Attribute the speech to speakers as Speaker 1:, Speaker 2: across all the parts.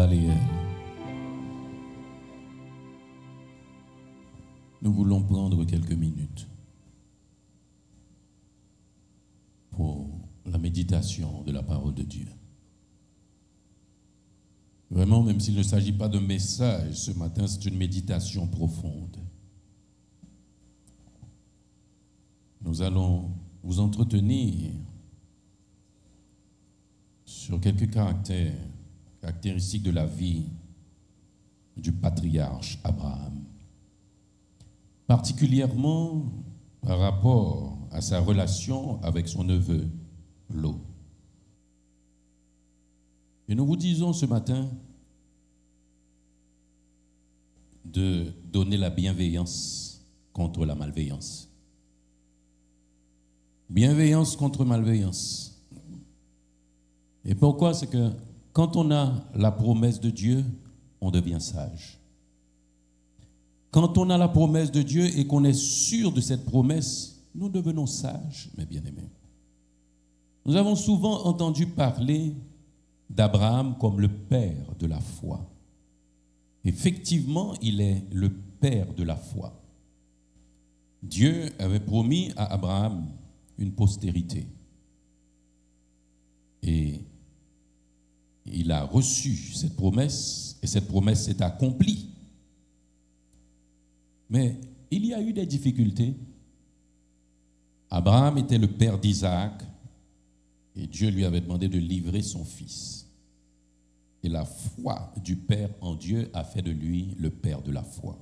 Speaker 1: Voilà Léel. Nous voulons prendre quelques minutes pour la méditation de la parole de Dieu. Vraiment, même s'il ne s'agit pas d'un message ce matin, c'est une méditation profonde. Nous allons vous entretenir sur quelques caractéristiques de la vie du patriarche Abraham, particulièrement par rapport à sa relation avec son neveu Lot. Et nous vous disons ce matin de donner la bienveillance contre la malveillance. Bienveillance contre malveillance. Et pourquoi? C'est que quand on a la promesse de Dieu, on devient sage. Quand on a la promesse de Dieu et qu'on est sûr de cette promesse, nous devenons sages, mes bien-aimés. Nous avons souvent entendu parler d'Abraham comme le père de la foi. Effectivement, il est le père de la foi. Dieu avait promis à Abraham une postérité. Et il a reçu cette promesse, et cette promesse s'est accomplie. Mais il y a eu des difficultés. Abraham était le père d'Isaac, et Dieu lui avait demandé de livrer son fils. Et la foi du père en Dieu a fait de lui le père de la foi.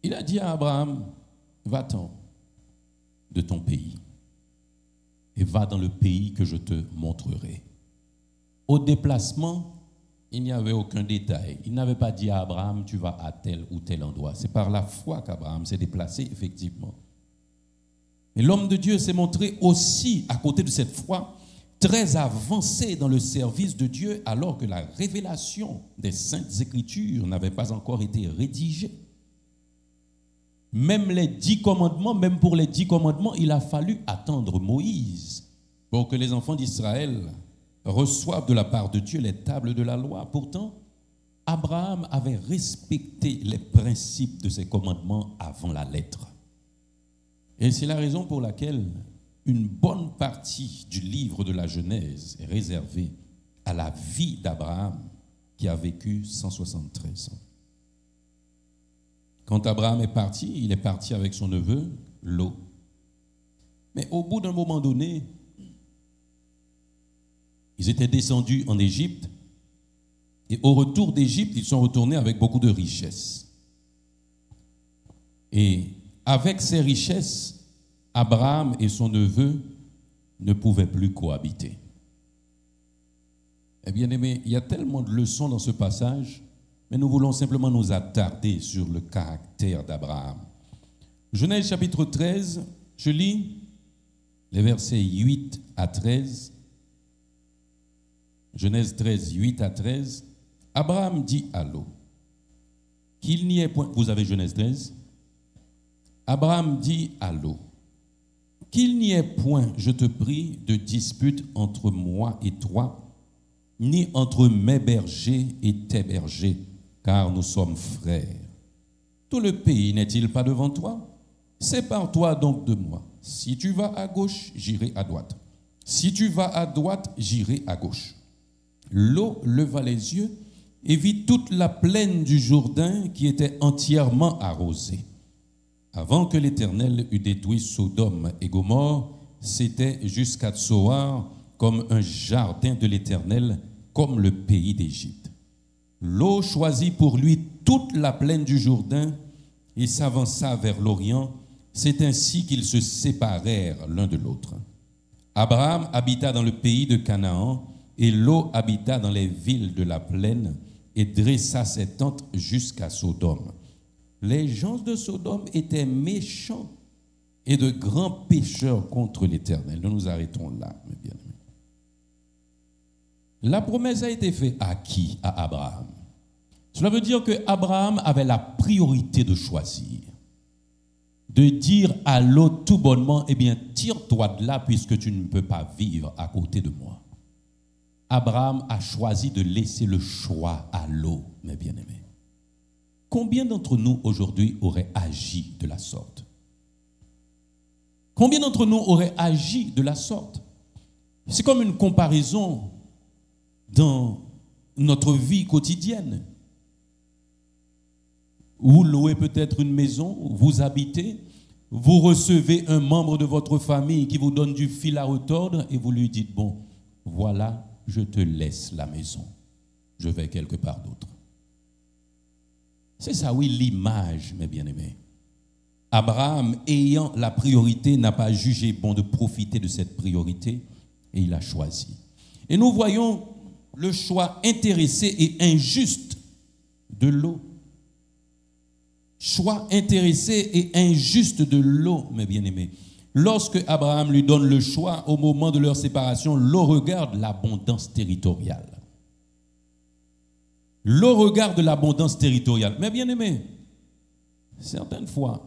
Speaker 1: Il a dit à Abraham, va-t'en de ton pays et va dans le pays que je te montrerai. Au déplacement, il n'y avait aucun détail. Il n'avait pas dit à Abraham, tu vas à tel ou tel endroit. C'est par la foi qu'Abraham s'est déplacé, effectivement. Mais l'homme de Dieu s'est montré aussi, à côté de cette foi, très avancé dans le service de Dieu, alors que la révélation des Saintes Écritures n'avait pas encore été rédigée. Même les 10 commandements, même pour les 10 commandements, il a fallu attendre Moïse pour que les enfants d'Israël reçoivent de la part de Dieu les tables de la loi. Pourtant, Abraham avait respecté les principes de ces commandements avant la lettre. Et c'est la raison pour laquelle une bonne partie du livre de la Genèse est réservée à la vie d'Abraham, qui a vécu 173 ans. Quand Abraham est parti, il est parti avec son neveu, Lot. Mais au bout d'un moment donné, ils étaient descendus en Égypte, et au retour d'Égypte, ils sont retournés avec beaucoup de richesses. Et avec ces richesses, Abraham et son neveu ne pouvaient plus cohabiter. Eh bien aimé, il y a tellement de leçons dans ce passage, mais nous voulons simplement nous attarder sur le caractère d'Abraham. Genèse chapitre 13, je lis les versets 8 à 13. Genèse 13, 8 à 13. Abraham dit à Lot qu'il n'y ait point... Vous avez Genèse 13? Abraham dit à Lot qu'il n'y ait point, je te prie, de dispute entre moi et toi, ni entre mes bergers et tes bergers, car nous sommes frères. Tout le pays n'est-il pas devant toi? Sépare-toi donc de moi. Si tu vas à gauche, j'irai à droite. Si tu vas à droite, j'irai à gauche. Lot leva les yeux et vit toute la plaine du Jourdain qui était entièrement arrosée. Avant que l'Éternel eût détruit Sodome et Gomorrhe, c'était jusqu'à Tsoar comme un jardin de l'Éternel, comme le pays d'Égypte. Lot choisit pour lui toute la plaine du Jourdain et s'avança vers l'Orient. C'est ainsi qu'ils se séparèrent l'un de l'autre. Abraham habita dans le pays de Canaan et Lot habita dans les villes de la plaine et dressa ses tentes jusqu'à Sodome. Les gens de Sodome étaient méchants et de grands pécheurs contre l'Éternel. Nous nous arrêtons là, mes bien-aimés. La promesse a été faite à qui? À Abraham. Cela veut dire que Abraham avait la priorité de choisir, de dire à Lot tout bonnement, eh bien, tire-toi de là puisque tu ne peux pas vivre à côté de moi. Abraham a choisi de laisser le choix à Lot, mes bien-aimés. Combien d'entre nous aujourd'hui auraient agi de la sorte? Combien d'entre nous auraient agi de la sorte? C'est comme une comparaison dans notre vie quotidienne. Vous louez peut-être une maison, vous habitez, vous recevez un membre de votre famille qui vous donne du fil à retordre et vous lui dites, bon, voilà, je te laisse la maison, je vais quelque part d'autre. C'est ça, oui, l'image, mes bien-aimés. Abraham, ayant la priorité, n'a pas jugé bon de profiter de cette priorité et il a choisi. Et nous voyons le choix intéressé et injuste de Lot. Choix intéressé et injuste de Lot, mes bien-aimés. Lorsque Abraham lui donne le choix, au moment de leur séparation, Lot regarde l'abondance territoriale. Lot regarde l'abondance territoriale. Mes bien-aimés, certaines fois,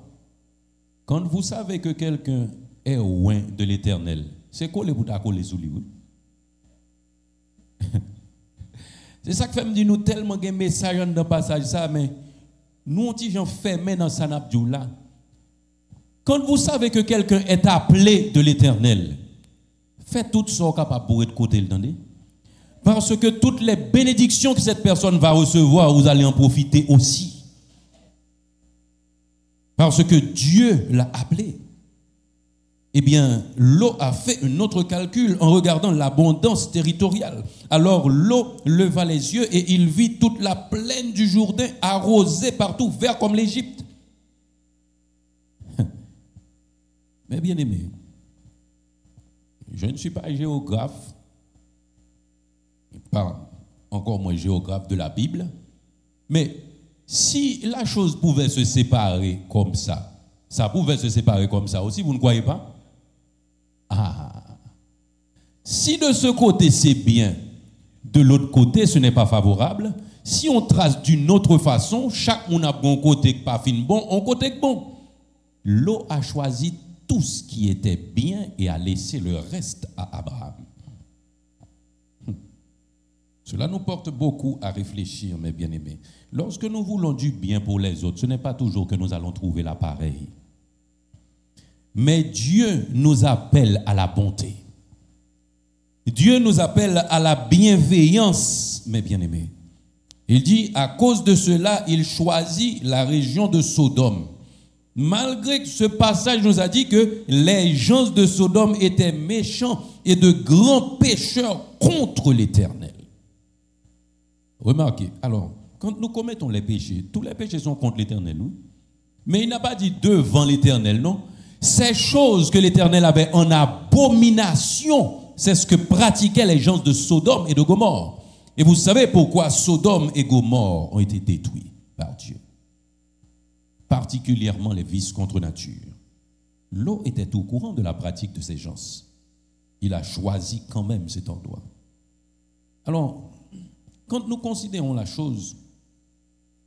Speaker 1: quand vous savez que quelqu'un est loin de l'Éternel, c'est quoi les bouts les oubliés? C'est ça que fait me dire nous tellement de messages dans le passage ça, mais nous on dit j'en fermé dans Sanabdou là. Quand vous savez que quelqu'un est appelé de l'Éternel, faites tout ce capable pour être côté le. Parce que toutes les bénédictions que cette personne va recevoir, vous allez en profiter aussi. Parce que Dieu l'a appelé. Eh bien, Lot a fait un autre calcul en regardant l'abondance territoriale. Alors, Lot leva les yeux et il vit toute la plaine du Jourdain arrosée partout, vert comme l'Égypte. Mais bien aimé, je ne suis pas géographe, pas encore moins géographe de la Bible, mais si la chose pouvait se séparer comme ça pouvait se séparer comme ça aussi, vous ne croyez pas? Ah, si de ce côté c'est bien, de l'autre côté ce n'est pas favorable, si on trace d'une autre façon, chaque monde a bon côté pas fin bon, on côté bon. Lot a choisi tout ce qui était bien et a laissé le reste à Abraham. Cela nous porte beaucoup à réfléchir, mes bien-aimés. Lorsque nous voulons du bien pour les autres, ce n'est pas toujours que nous allons trouver l'appareil. Mais Dieu nous appelle à la bonté. Dieu nous appelle à la bienveillance, mes bien-aimés. Il dit, à cause de cela, il choisit la région de Sodome. Malgré que ce passage nous a dit que les gens de Sodome étaient méchants et de grands pécheurs contre l'Éternel. Remarquez, alors, quand nous commettons les péchés, tous les péchés sont contre l'Éternel, oui. Mais il n'a pas dit devant l'Éternel, non. Ces choses que l'Éternel avait en abomination, c'est ce que pratiquaient les gens de Sodome et de Gomorrhe. Et vous savez pourquoi Sodome et Gomorrhe ont été détruits par Dieu. Particulièrement les vices contre nature. Lot était au courant de la pratique de ces gens. Il a choisi quand même cet endroit. Alors, quand nous considérons la chose,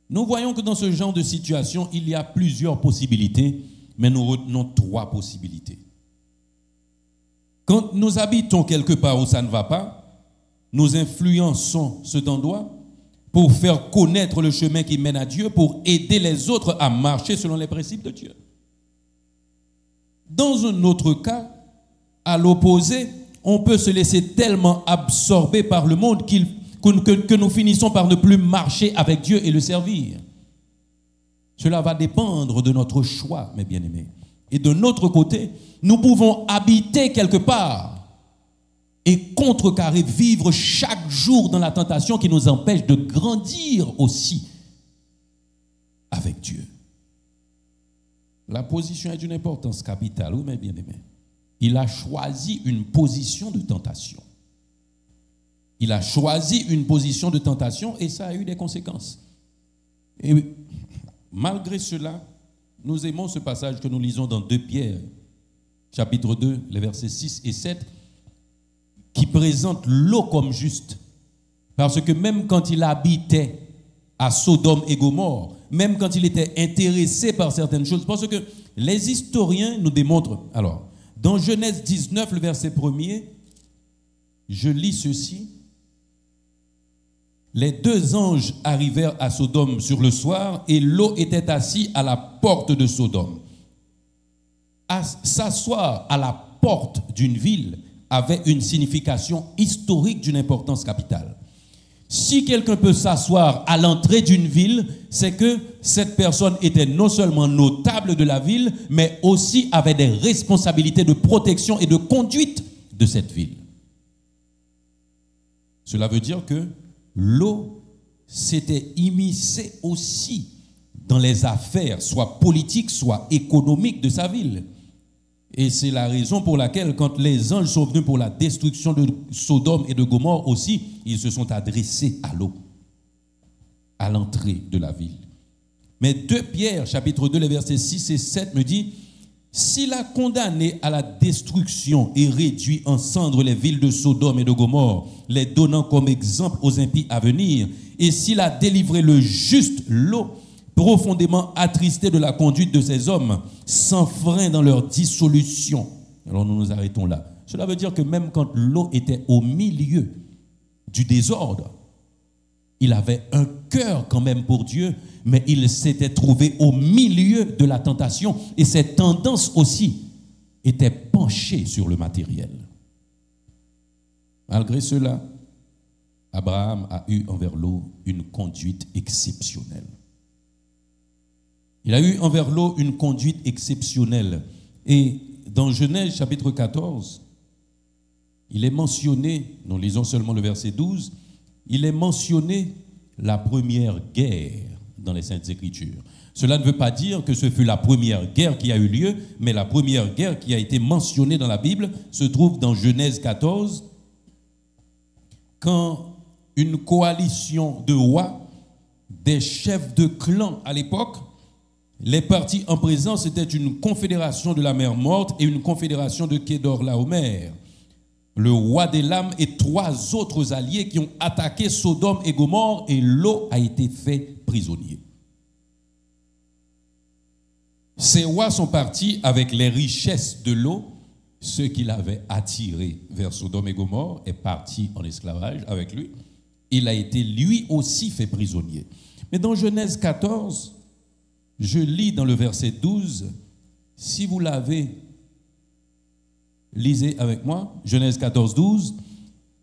Speaker 1: nous voyons que dans ce genre de situation, il y a plusieurs possibilités, mais nous retenons 3 possibilités. Quand nous habitons quelque part où ça ne va pas, nous influençons cet endroit pour faire connaître le chemin qui mène à Dieu, pour aider les autres à marcher selon les principes de Dieu. Dans un autre cas, à l'opposé, on peut se laisser tellement absorber par le monde que nous finissons par ne plus marcher avec Dieu et le servir. Cela va dépendre de notre choix, mes bien-aimés. Et de notre côté, nous pouvons habiter quelque part et contrecarrer, vivre chaque jour dans la tentation qui nous empêche de grandir aussi avec Dieu. La position est d'une importance capitale, oui, mes bien-aimés. Il a choisi une position de tentation. Il a choisi une position de tentation et ça a eu des conséquences. Et malgré cela, nous aimons ce passage que nous lisons dans 2 Pierre, chapitre 2, les versets 6 et 7, qui présente Lot comme juste. Parce que même quand il habitait à Sodome et Gomorrhe, même quand il était intéressé par certaines choses, parce que les historiens nous démontrent, alors, dans Genèse 19, le verset 1er, je lis ceci, les deux anges arrivèrent à Sodome sur le soir et Lot était assis à la porte de Sodome. S'asseoir à la porte d'une ville avait une signification historique d'une importance capitale. Si quelqu'un peut s'asseoir à l'entrée d'une ville, c'est que cette personne était non seulement notable de la ville, mais aussi avait des responsabilités de protection et de conduite de cette ville. Cela veut dire que Lot s'était immiscé aussi dans les affaires, soit politiques, soit économiques de sa ville. Et c'est la raison pour laquelle, quand les anges sont venus pour la destruction de Sodome et de Gomorrhe aussi, ils se sont adressés à Lot, à l'entrée de la ville. Mais 2 Pierre, chapitre 2, les versets 6 et 7 me dit, s'il a condamné à la destruction et réduit en cendres les villes de Sodome et de Gomorrhe, les donnant comme exemple aux impies à venir, et s'il a délivré le juste Lot, profondément attristé de la conduite de ces hommes, sans frein dans leur dissolution. Alors nous nous arrêtons là. Cela veut dire que même quand Lot était au milieu du désordre, il avait un cœur quand même pour Dieu, mais il s'était trouvé au milieu de la tentation et ses tendances aussi étaient penchées sur le matériel. Malgré cela, Abraham a eu envers Lot une conduite exceptionnelle. Il a eu envers Lot une conduite exceptionnelle. Et dans Genèse chapitre 14, il est mentionné, nous lisons seulement le verset 12, il est mentionné la première guerre dans les Saintes Écritures. Cela ne veut pas dire que ce fut la première guerre qui a eu lieu, mais la première guerre qui a été mentionnée dans la Bible se trouve dans Genèse 14, quand une coalition de rois, des chefs de clan à l'époque, les partis en présence étaient une confédération de la mer Morte et une confédération de Kédorlaomer, le roi d'Élam et 3 autres alliés qui ont attaqué Sodome et Gomorrhe, et Lot a été fait prisonnier. Ces rois sont partis avec les richesses de Lot. Ceux qui l'avaient attiré vers Sodome et Gomorrhe est parti en esclavage avec lui. Il a été lui aussi fait prisonnier. Mais dans Genèse 14, je lis dans le verset 12, si vous l'avez, lisez avec moi, Genèse 14, 12,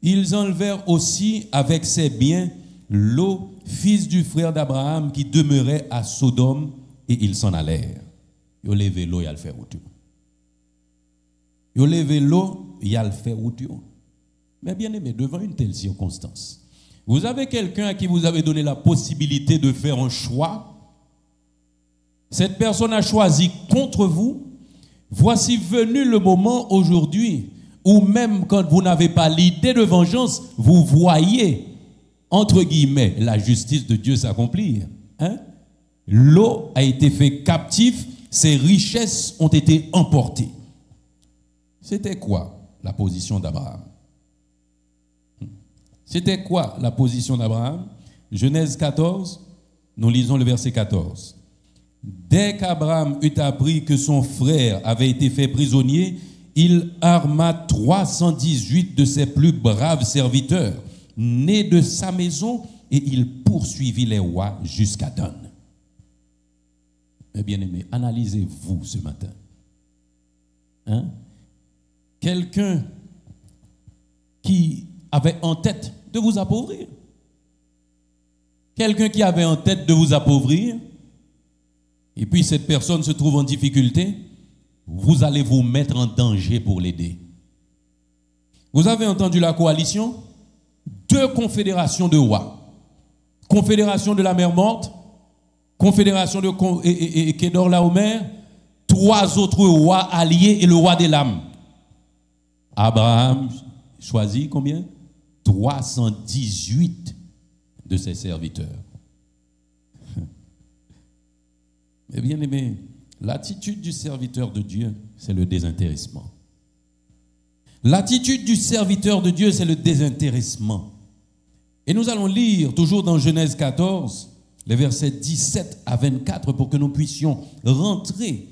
Speaker 1: ils enlevèrent aussi avec ses biens Lot, fils du frère d'Abraham, qui demeurait à Sodome, et ils s'en allèrent. Ils ont levé Lot, ils ont fait route. Ils ont levé Lot, ils ont fait route. Mais bien aimé, devant une telle circonstance, vous avez quelqu'un à qui vous avez donné la possibilité de faire un choix. Cette personne a choisi contre vous. Voici venu le moment aujourd'hui où même quand vous n'avez pas l'idée de vengeance, vous voyez, entre guillemets, la justice de Dieu s'accomplir. Lot a été fait captif, ses richesses ont été emportées. C'était quoi la position d'Abraham? C'était quoi la position d'Abraham? Genèse 14, nous lisons le verset 14. Dès qu'Abraham eut appris que son frère avait été fait prisonnier, il arma 318 de ses plus braves serviteurs, nés de sa maison, et il poursuivit les rois jusqu'à Dan. Mais bien aimé, analysez-vous ce matin. Quelqu'un qui avait en tête de vous appauvrir. Quelqu'un qui avait en tête de vous appauvrir, et puis cette personne se trouve en difficulté, vous allez vous mettre en danger pour l'aider. Vous avez entendu la coalition? 2 confédérations de rois. Confédération de la mer Morte, confédération de Kédorlaomer, 3 autres rois alliés et le roi d'Élam. Abraham choisit combien? 318 de ses serviteurs. Mais bien aimé, l'attitude du serviteur de Dieu, c'est le désintéressement. L'attitude du serviteur de Dieu, c'est le désintéressement. Et nous allons lire toujours dans Genèse 14, les versets 17 à 24, pour que nous puissions rentrer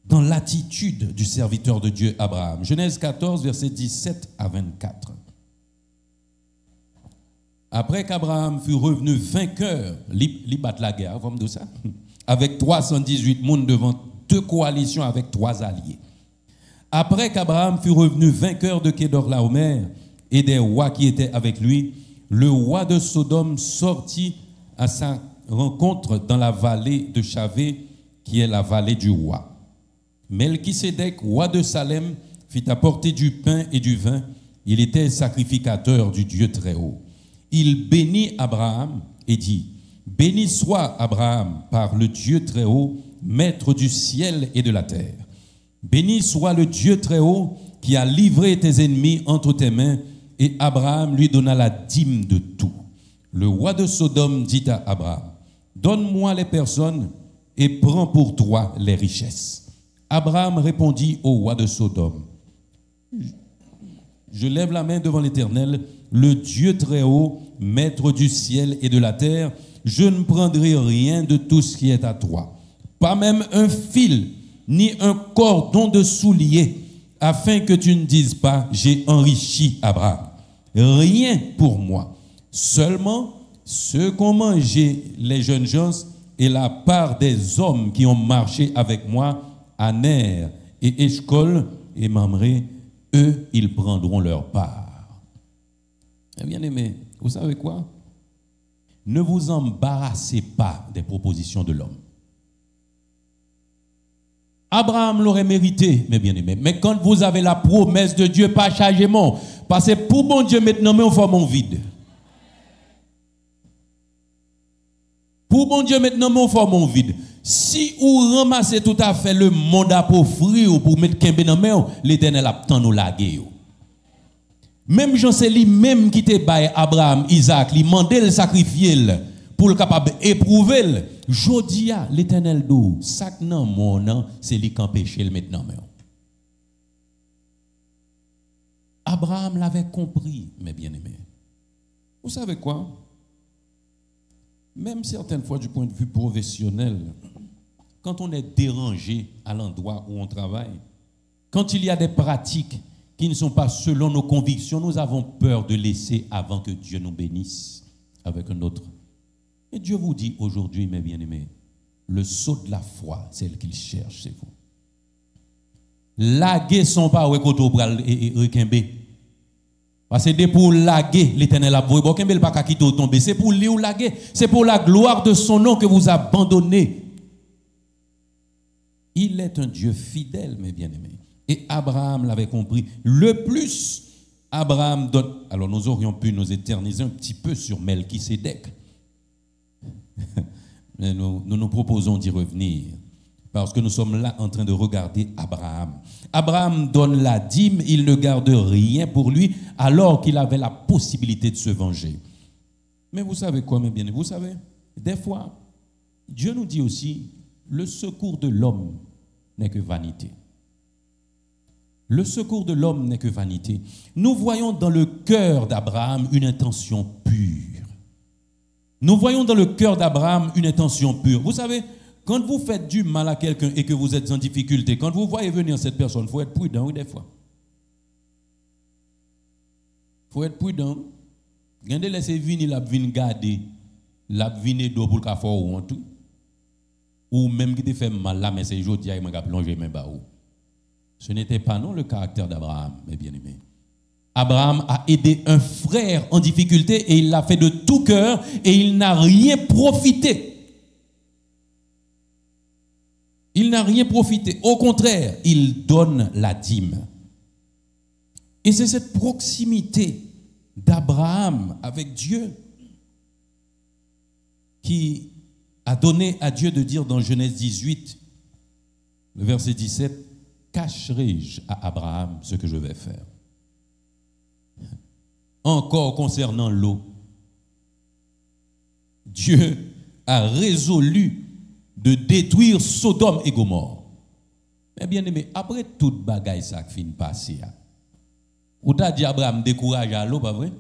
Speaker 1: dans l'attitude du serviteur de Dieu, Abraham. Genèse 14, versets 17 à 24. Après qu'Abraham fut revenu vainqueur, il bat la guerre, vous me ça, avec 318 monde devant deux coalitions avec trois alliés. Après qu'Abraham fut revenu vainqueur de Kédorlaomer et des rois qui étaient avec lui, le roi de Sodome sortit à sa rencontre dans la vallée de Chavé, qui est la vallée du roi. Melchisédek, roi de Salem, fit apporter du pain et du vin. Il était sacrificateur du Dieu très haut. Il bénit Abraham et dit, « Béni soit Abraham par le Dieu très haut, maître du ciel et de la terre. Béni soit le Dieu très haut qui a livré tes ennemis entre tes mains. » Et Abraham lui donna la dîme de tout. Le roi de Sodome dit à Abraham, « Donne-moi les personnes et prends pour toi les richesses. » Abraham répondit au roi de Sodome, « Je lève la main devant l'Éternel, le Dieu très haut, maître du ciel et de la terre, je ne prendrai rien de tout ce qui est à toi, pas même un fil, ni un cordon de soulier, afin que tu ne dises pas, j'ai enrichi Abraham. Rien pour moi, seulement ce qu'ont mangé les jeunes gens et la part des hommes qui ont marché avec moi, Aner et Eshcol et Mamré, eux, ils prendront leur part. Eh bien aimé, vous savez quoi? Ne vous embarrassez pas des propositions de l'homme. Abraham l'aurait mérité, mes bien-aimés. Mais quand vous avez la promesse de Dieu, pas chargement, parce que pour bon Dieu maintenant, mais on forme un vide. Pour bon Dieu maintenant, mais on forme un vide. Si vous ramassez tout à fait le monde à offrir pour mettre Kembe dans main, l'Éternel a tant nous laguer. Même Jean c'est lui-même qui te baille Abraham, Isaac, lui mandé le sacrifier pour le capable éprouver. Jodia l'Éternel dou, sac nan mon c'est lui qui empêche le maintenant. Abraham l'avait compris, mes bien-aimés. Vous savez quoi? Même certaines fois du point de vue professionnel, quand on est dérangé à l'endroit où on travaille, quand il y a des pratiques qui ne sont pas selon nos convictions, nous avons peur de laisser avant que Dieu nous bénisse avec un autre. Et Dieu vous dit aujourd'hui, mes bien-aimés, le saut de la foi, c'est ce qu'il cherche, c'est vous. Laguer son pas ou et rekembe. Parce que pour laguer, l'Éternel a voué, bon, kembe le pas quitter tomber, c'est pour lui ou laguer, c'est pour la gloire de son nom que vous abandonnez. Il est un Dieu fidèle, mes bien-aimés. Et Abraham l'avait compris. Le plus, Abraham donne. Alors nous aurions pu nous éterniser un petit peu sur Melchisédek. Mais nous proposons d'y revenir. Parce que nous sommes là en train de regarder Abraham. Abraham donne la dîme, il ne garde rien pour lui, alors qu'il avait la possibilité de se venger. Mais vous savez quoi, mes bien-aimés? Vous savez, des fois, Dieu nous dit aussi, le secours de l'homme n'est que vanité. Le secours de l'homme n'est que vanité. Nous voyons dans le cœur d'Abraham une intention pure. Nous voyons dans le cœur d'Abraham une intention pure. Vous savez, quand vous faites du mal à quelqu'un et que vous êtes en difficulté, quand vous voyez venir cette personne, il faut être prudent, oui, des fois. Il faut être prudent. Regardez, laissez venir la vine garder, la vine d'eau pour le café ou tout. Ou même qui te fait mal là, mais c'est aujourd'hui, il m'a plongé même bas. Ce n'était pas non le caractère d'Abraham, mes bien-aimés. Abraham a aidé un frère en difficulté et il l'a fait de tout cœur et il n'a rien profité. Il n'a rien profité. Au contraire, il donne la dîme. Et c'est cette proximité d'Abraham avec Dieu qui a donné à Dieu de dire dans Genèse 18, le verset 17, cacherai-je à Abraham ce que je vais faire? Encore concernant l'eau, Dieu a résolu de détruire Sodome et Gomorrhe. Mais bien aimé, après toute bagaille ça qui finit passer, ou t'as dit Abraham décourage à l'eau, pas vrai?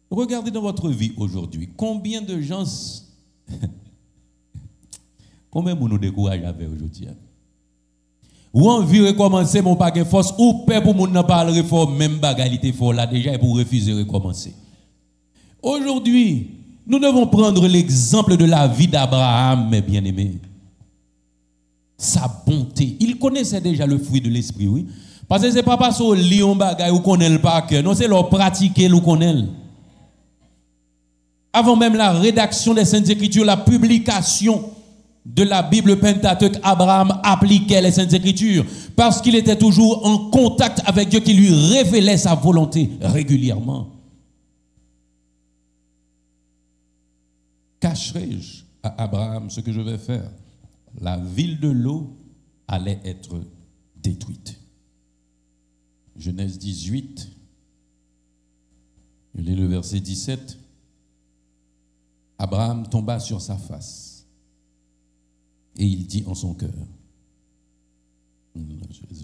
Speaker 1: Regardez dans votre vie aujourd'hui, combien de gens, combien de nous découragent avec aujourd'hui? Ou envie de recommencer mon paquet force, ou peur pour mon pas le réforme, même bagaille fort là déjà pour refuser de recommencer. Aujourd'hui, nous devons prendre l'exemple de la vie d'Abraham, mes bien-aimés. Sa bonté. Il connaissait déjà le fruit de l'esprit, oui. Parce que ce n'est pas parce qu'on lit un bagage ou qu'on connaît le par cœur. Non, c'est leur pratiquer, nous connaît. Avant même la rédaction des Saintes Écritures, la publication de la Bible Pentateuque, Abraham appliquait les Saintes Écritures parce qu'il était toujours en contact avec Dieu qui lui révélait sa volonté régulièrement. Cacherai-je à Abraham ce que je vais faire? La ville de l'eau allait être détruite. Genèse 18, je lis le verset 17. Abraham tomba sur sa face et il dit en son cœur,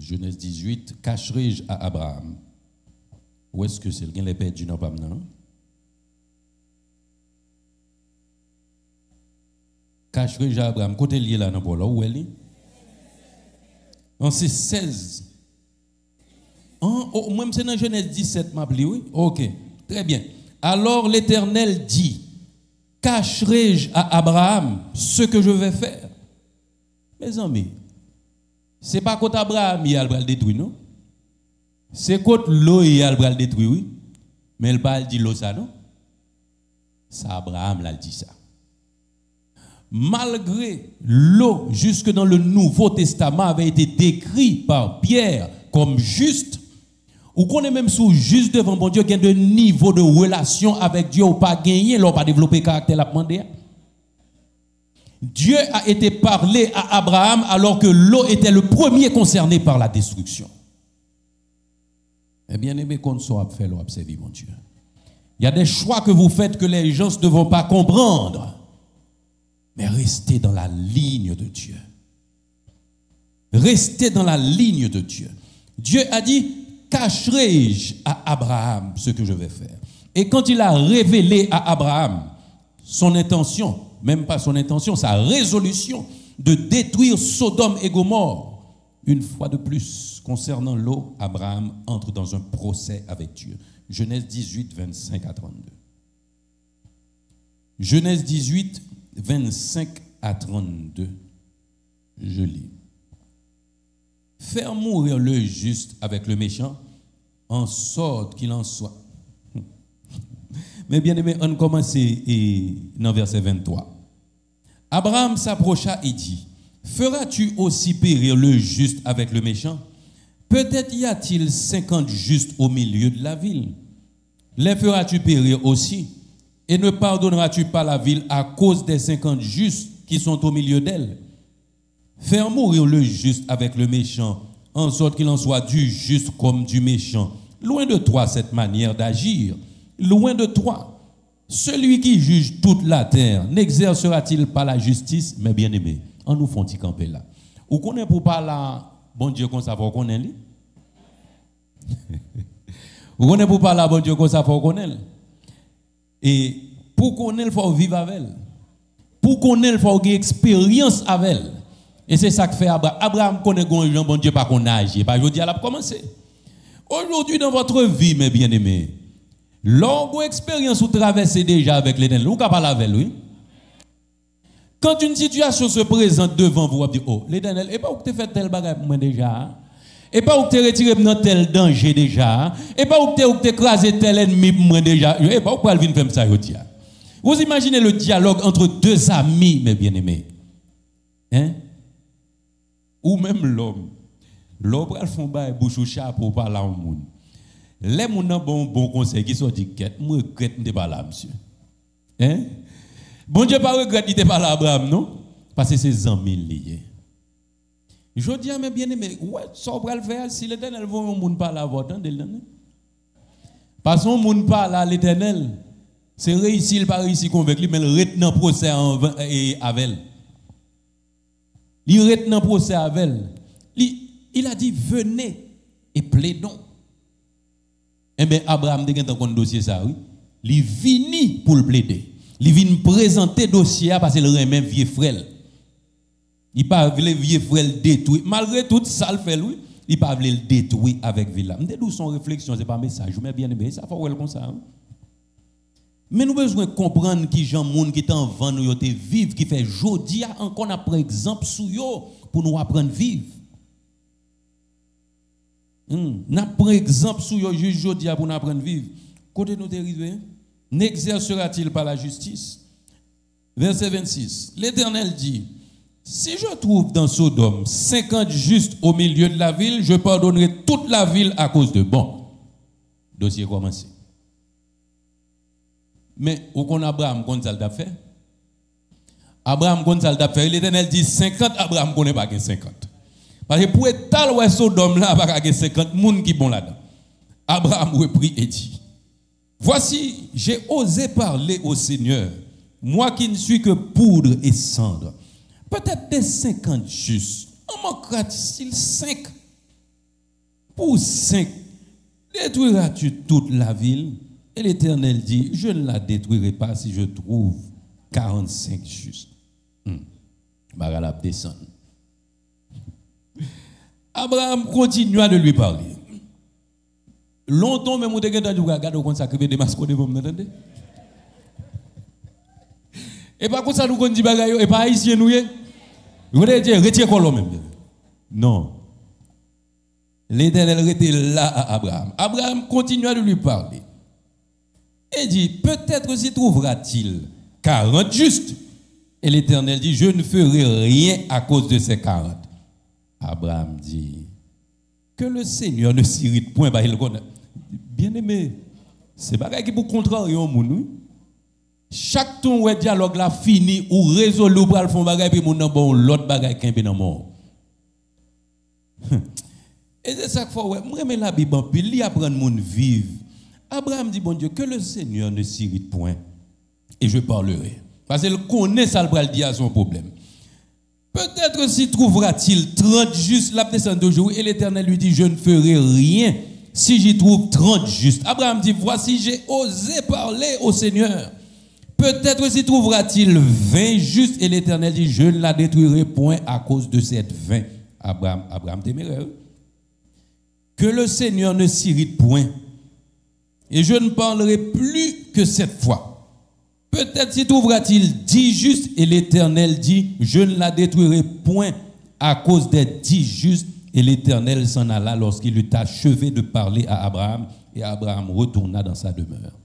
Speaker 1: Genèse 18, cacherai-je à Abraham? Où est-ce que c'est? Les pères du Nord, cacherai-je à Abraham? Côté lié là, où elle est? C'est 16. Moi, c'est dans Genèse 17, oui? Ok, très bien. Alors l'Éternel dit, cacherai-je à Abraham ce que je vais faire? Mes amis, ce n'est pas contre Abraham il va le détruire, non? C'est contre l'eau il va le détruire, oui. Mais il va dire l'eau ça, non? Ça, Abraham l'a dit ça. Malgré l'eau, jusque dans le Nouveau Testament, avait été décrit par Pierre comme juste, ou qu'on est même sous juste devant bon Dieu, qu'il y a de niveau de relation avec Dieu ou pas gagné, l'on pas développé caractère la demandé. Dieu a été parlé à Abraham alors que l'eau était le premier concerné par la destruction. Eh bien aimé, qu'on soit fait l'observer, mon Dieu. Il y a des choix que vous faites que les gens ne vont pas comprendre. Mais restez dans la ligne de Dieu. Restez dans la ligne de Dieu. Dieu a dit, cacherai-je à Abraham ce que je vais faire? Et quand il a révélé à Abraham son intention, même pas son intention, sa résolution de détruire Sodome et Gomorrhe, une fois de plus, concernant l'eau, Abraham entre dans un procès avec Dieu. Genèse 18, 25 à 32. Genèse 18, 25 à 32. Je lis. Faire mourir le juste avec le méchant, en sorte qu'il en soit. Mais bien aimé, on commence dans verset 23. Abraham s'approcha et dit, feras-tu aussi périr le juste avec le méchant? Peut-être y a-t-il 50 justes au milieu de la ville. Les feras-tu périr aussi? Et ne pardonneras-tu pas la ville à cause des 50 justes qui sont au milieu d'elle? Faire mourir le juste avec le méchant, en sorte qu'il en soit du juste comme du méchant. Loin de toi cette manière d'agir. Loin de toi. Celui qui juge toute la terre, n'exercera-t-il pas la justice? Mais bien aimé, on nous font y camper là. Ou qu'on est pour parler, bon Dieu, qu'on s'en qu'on est. Ou qu'on est pour parler, bon Dieu, qu'on s'en qu'on est. Et pour qu'on ait, il faut vivre avec elle. Pour qu'on ait, il faut avoir une expérience avec elle. Et c'est ça que fait Abraham. Abraham connaît Jean, bon Dieu, pas qu'on age. Pas aujourd'hui, elle a commencé. Aujourd'hui, dans votre vie, mes bien-aimés, longue expérience vous traversez déjà avec l'Éternel. Vous pouvez parler avec lui. Quand une situation se présente devant vous, vous dites, oh, l'Éternel, et pas où tu fait tel bagage pour moi déjà. Et pas où tu retiré dans tel danger déjà. Et pas où tu écrasé tel ennemi pour moi déjà. Et pas où tu venir faire ça aujourd'hui. Vous imaginez le dialogue entre deux amis, mes bien-aimés. Hein? Ou même l'homme. L'homme, il fait un bouche au chapeau pour parler au monde. Les gens ont bon conseil qui sont dit, moi, je regrette de pas là, monsieur. Hein? Bon Dieu, pas regrette de pas là, Abraham, non? Parce que c'est 100 000 liés. Je dis à mes bien-aimés, ouais, ça va le faire si l'Éternel veut un monde parler à votre temps. Parce que monde parle à l'Éternel, c'est réussi, il pas réussi convaincre lui, mais il retient le procès avec elle. Il retient le procès avec elle. Il a dit, venez et plaidons. Eh bien, Abraham, dès qu'on dossier ça, oui, il vient pour le plaider. Il vient présenter le dossier parce qu'il remet vieux frère. Il pas veut vieux frère détruire. Malgré tout ça, le fait, lui, il pas veut le détruire avec villa. Mais d'où son réflexion, c'est pas un message. Mais bien aimé, ça faut comme ça. Hein? Mais nous avons besoin de comprendre qui gens monde qui est en vent nous te vivre qui fait jodi encore n'a par exemple sous yo pour nous apprendre vivre. N'a par exemple sous yo juge jodi pour nous apprendre vivre. Côté nous arrivé, n'exercera-t-il pas la justice? Verset 26. L'Éternel dit: si je trouve dans Sodome 50 justes au milieu de la ville, je pardonnerai toute la ville à cause de bon. Dossier commencé. Mais où qu'on Abraham qu'on ça l'a fait? Abraham qu'on ça l'a fait, l'Éternel dit 50, Abraham connaît pas 50. Parce que pour être tal ouais Sodome là pas 50 moun qui bon là-dedans. Abraham reprit et dit: voici, j'ai osé parler au Seigneur, moi qui ne suis que poudre et cendre. Peut-être des 50 justes. En manquera-t-il 5? Pour 5, détruiras-tu toute la ville? Et l'Éternel dit: je ne la détruirai pas si je trouve 45 justes. Bagala descend. Abraham continua de lui parler. Longtemps, même on te regarde au consacré de masque, vous m'entendez? Et par contre, ça nous dit bagaille, et pas haïtien nous. Vous voulez dire, retire colon même. Non. L'Éternel était là à Abraham. Abraham continua de lui parler. Et dit: peut-être s'y trouvera-t-il 40 justes. Et l'Éternel dit: je ne ferai rien à cause de ces 40. Abraham dit: que le Seigneur ne s'irrite point. Bien aimé, c'est pas qui pour contrarier au monde. Chaque ton ouais dialogue là fini ou résolu pour le fond bagay puis mon bon l'autre bagay kembe dans mort. Et c'est ça qu'il faut ouais, moi mais la Bible puis li apprendre monde vivre. Abraham dit: bon Dieu, que le Seigneur ne s'irrite point et je parlerai. Parce qu'il connaît ça le bral dire à son problème. Peut-être s'y trouvera-t-il 30 justes la descente de jour et l'Éternel lui dit: je ne ferai rien si j'y trouve 30 justes. Abraham dit: voici, j'ai osé parler au Seigneur. Peut-être s'y trouvera-t-il 20 justes et l'Éternel dit: je ne la détruirai point à cause de cette 20. Abraham téméraire. Que le Seigneur ne s'irrite point et je ne parlerai plus que cette fois. Peut-être s'y trouvera-t-il 10 justes et l'Éternel dit: je ne la détruirai point à cause des 10 justes. Et l'Éternel s'en alla lorsqu'il eut achevé de parler à Abraham et Abraham retourna dans sa demeure.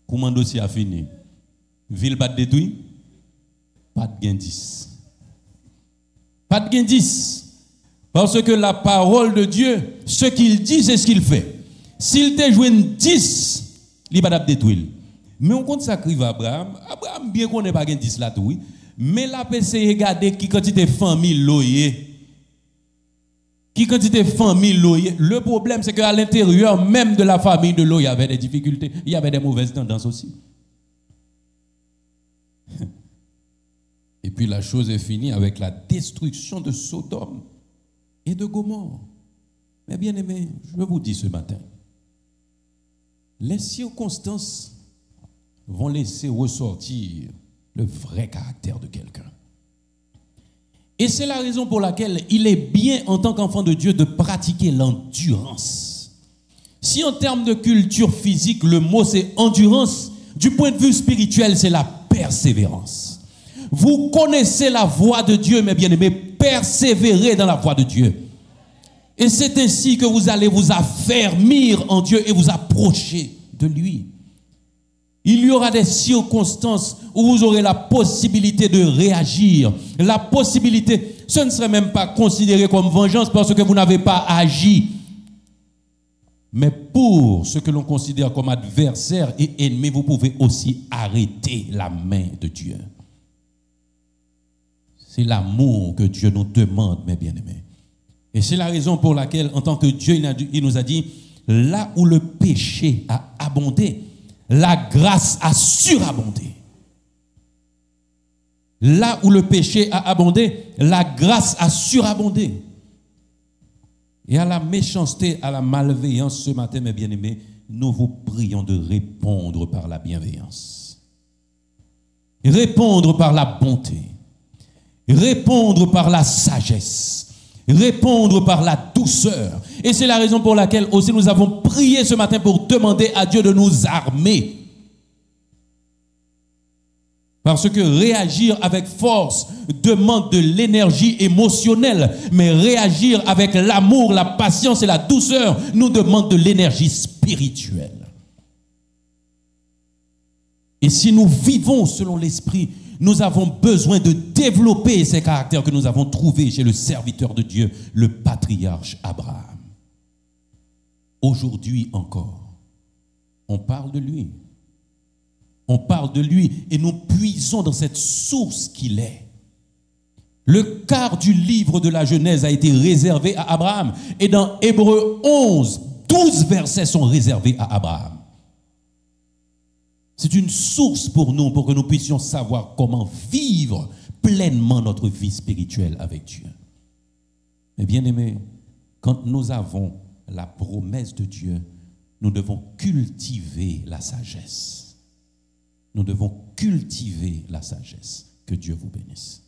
Speaker 1: Comment le dossier a fini? Ville pas détruite? Pas de gain 10. Pas de gain 10. Parce que la parole de Dieu, ce qu'il dit, c'est ce qu'il fait. S'il te joue 10, il va pas détruire. Mais on compte ça à Abraham. Abraham, bien qu'on n'ait pas gain 10 là, oui. Mais la PC, regardez qui quantité de famille loyer. Qui quantité de famille loyer. Le problème, c'est qu'à l'intérieur même de la famille de l'eau, il y avait des difficultés, il y avait des mauvaises tendances aussi. Et puis la chose est finie avec la destruction de Sodome et de Gomorrhe. Mais bien aimé, je vous dis ce matin, les circonstances vont laisser ressortir le vrai caractère de quelqu'un. Et c'est la raison pour laquelle il est bien en tant qu'enfant de Dieu de pratiquer l'endurance. Si en termes de culture physique, le mot c'est endurance, du point de vue spirituel, c'est la persévérance. Vous connaissez la voie de Dieu, mes bien-aimés, persévérez dans la voie de Dieu. Et c'est ainsi que vous allez vous affermir en Dieu et vous approcher de lui. Il y aura des circonstances où vous aurez la possibilité de réagir. La possibilité, ce ne serait même pas considéré comme vengeance parce que vous n'avez pas agi. Mais pour ce que l'on considère comme adversaire et ennemi, vous pouvez aussi arrêter la main de Dieu. C'est l'amour que Dieu nous demande, mes bien-aimés. Et c'est la raison pour laquelle, en tant que Dieu, il nous a dit, là où le péché a abondé, la grâce a surabondé. Là où le péché a abondé, la grâce a surabondé. Et à la méchanceté, à la malveillance, ce matin, mes bien-aimés, nous vous prions de répondre par la bienveillance. Répondre par la bonté. Répondre par la sagesse. Répondre par la douceur. Et c'est la raison pour laquelle aussi nous avons prié ce matin pour demander à Dieu de nous armer. Parce que réagir avec force demande de l'énergie émotionnelle, mais réagir avec l'amour, la patience et la douceur nous demande de l'énergie spirituelle. Et si nous vivons selon l'esprit, nous avons besoin de développer ces caractères que nous avons trouvés chez le serviteur de Dieu, le patriarche Abraham. Aujourd'hui encore, on parle de lui. On parle de lui et nous puisons dans cette source qu'il est. Le quart du livre de la Genèse a été réservé à Abraham. Et dans Hébreux 11, 12 versets sont réservés à Abraham. C'est une source pour nous, pour que nous puissions savoir comment vivre pleinement notre vie spirituelle avec Dieu. Mais bien aimés, quand nous avons la promesse de Dieu, nous devons cultiver la sagesse. Nous devons cultiver la sagesse. Que Dieu vous bénisse.